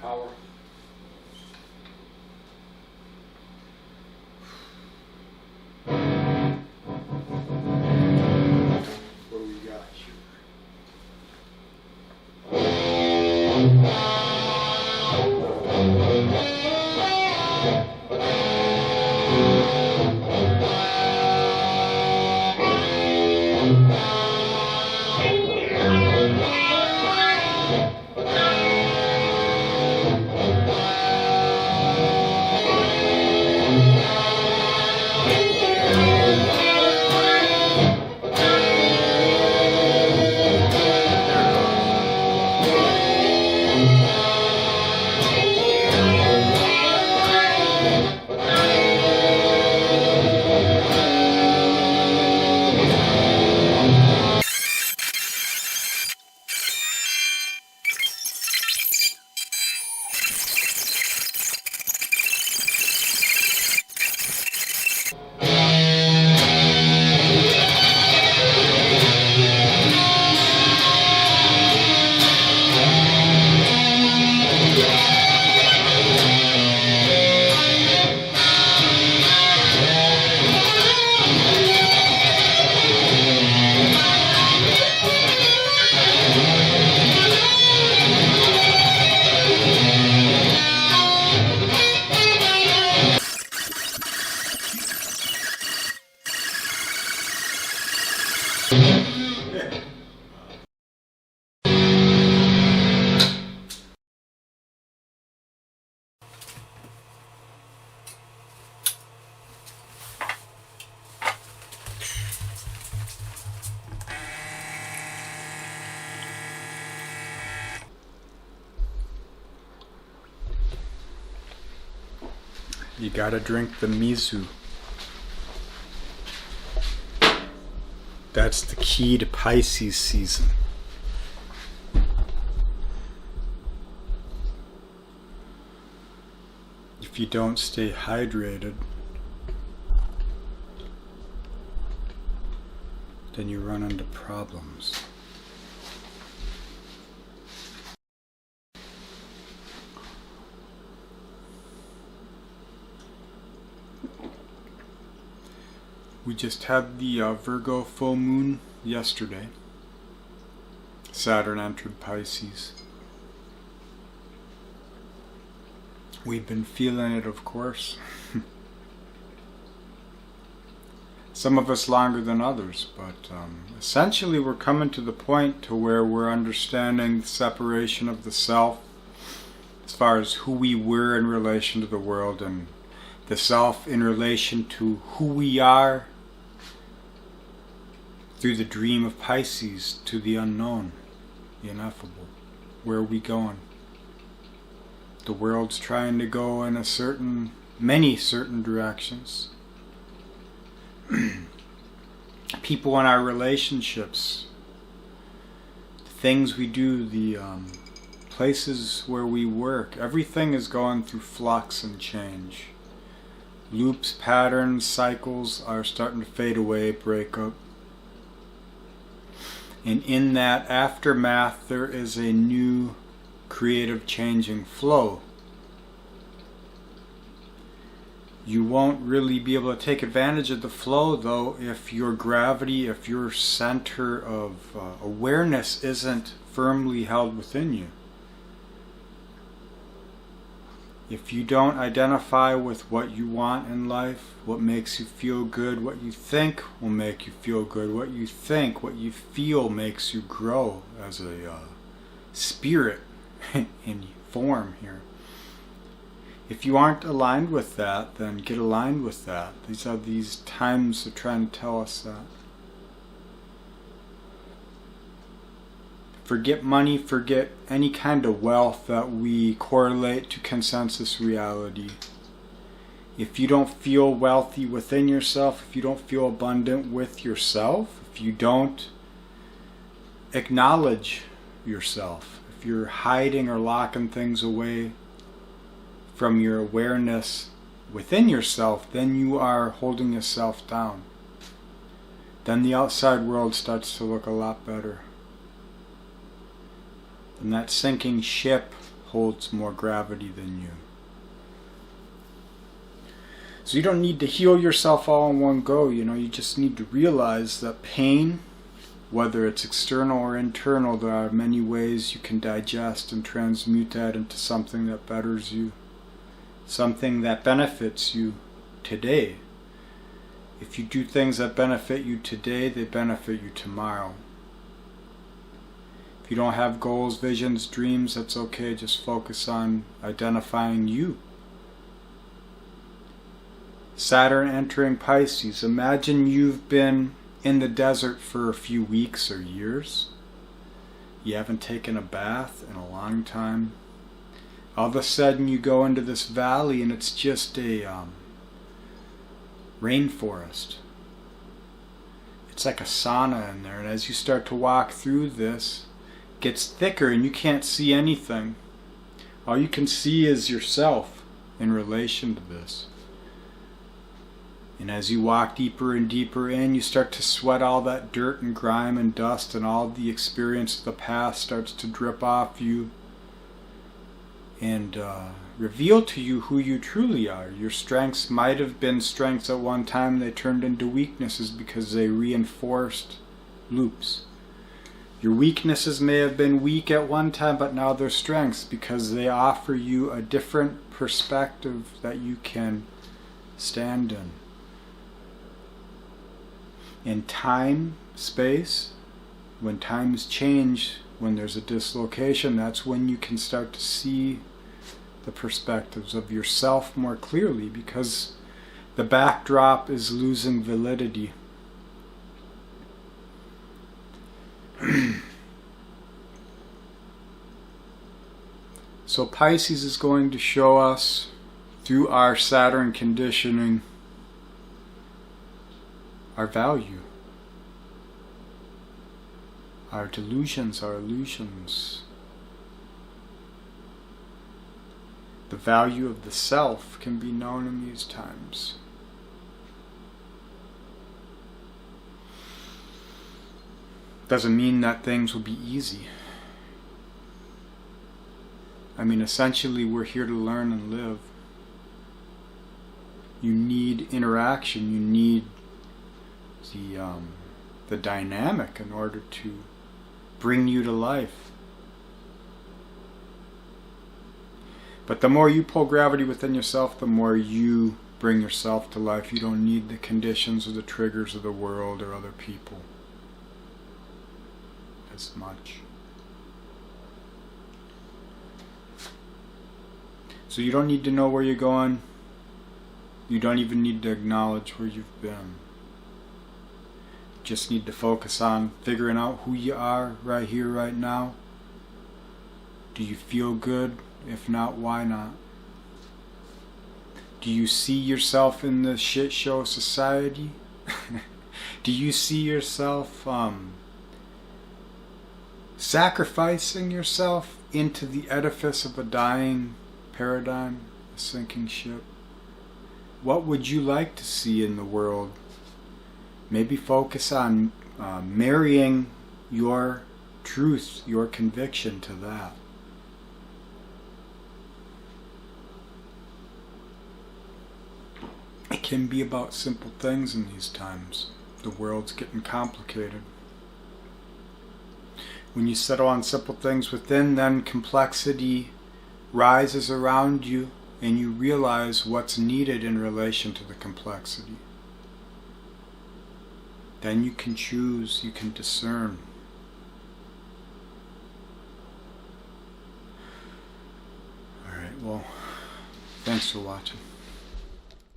power. What do we got here? You gotta drink the miso. That's the key to Pisces season. If you don't stay hydrated, then you run into problems. We just had the Virgo full moon yesterday. Saturn entered Pisces. We've been feeling it, of course. Some of us longer than others, but essentially we're coming to the point to where we're understanding the separation of the self as far as who we were in relation to the world, and the self in relation to who we are through the dream of Pisces, to the unknown, the ineffable. Where are we going? The world's trying to go in many certain directions. People in our relationships, the things we do, the places where we work, everything is going through flux and change. Loops, patterns, cycles are starting to fade away, break up. And in that aftermath, there is a new creative changing flow. You won't really be able to take advantage of the flow, though, if your gravity, if your center of awareness isn't firmly held within you. If you don't identify with what you want in life, what makes you feel good, what you think will make you feel good, what you think, what you feel makes you grow as a spirit in form here. If you aren't aligned with that, then get aligned with that. These are these times that are trying to tell us that. Forget money, forget any kind of wealth that we correlate to consensus reality. If you don't feel wealthy within yourself, if you don't feel abundant with yourself, if you don't acknowledge yourself, if you're hiding or locking things away from your awareness within yourself, then you are holding yourself down. Then the outside world starts to look a lot better. And that sinking ship holds more gravity than you. So you don't need to heal yourself all in one go, you just need to realize that pain, whether it's external or internal, there are many ways you can digest and transmute that into something that betters you, something that benefits you today. If you do things that benefit you today, they benefit you tomorrow. If you don't have goals, visions, dreams, that's okay. Just focus on identifying you. Saturn entering Pisces. Imagine you've been in the desert for a few weeks or years. You haven't taken a bath in a long time. All of a sudden you go into this valley and it's just a rainforest. It's like a sauna in there, and as you start to walk through this, it gets thicker and you can't see anything. All you can see is yourself in relation to this. And as you walk deeper and deeper in, you start to sweat all that dirt and grime and dust, and all the experience of the past starts to drip off you and reveal to you who you truly are. Your strengths might have been strengths at one time. They turned into weaknesses because they reinforced loops. Your weaknesses may have been weak at one time, but now they're strengths because they offer you a different perspective that you can stand in. In time, space, when times change, when there's a dislocation, that's when you can start to see the perspectives of yourself more clearly, because the backdrop is losing validity. So Pisces is going to show us, through our Saturn conditioning, our value, our delusions, our illusions. The value of the self can be known in these times. Doesn't mean that things will be easy. Essentially we're here to learn and live. You need interaction, you need the dynamic in order to bring you to life. But the more you pull gravity within yourself, the more you bring yourself to life. You don't need the conditions or the triggers of the world or other people as much. So you don't need to know where you're going. You don't even need to acknowledge where you've been. Just need to focus on figuring out who you are right here, right now. Do you feel good? If not, why not? Do you see yourself in the shit show society? Do you see yourself sacrificing yourself into the edifice of a dying paradigm, a sinking ship? What would you like to see in the world? Maybe focus on marrying your truth, your conviction to that. It can be about simple things in these times. The world's getting complicated. When you settle on simple things within, then complexity rises around you and you realize what's needed in relation to the complexity. Then you can choose, you can discern. Alright, well, thanks for watching.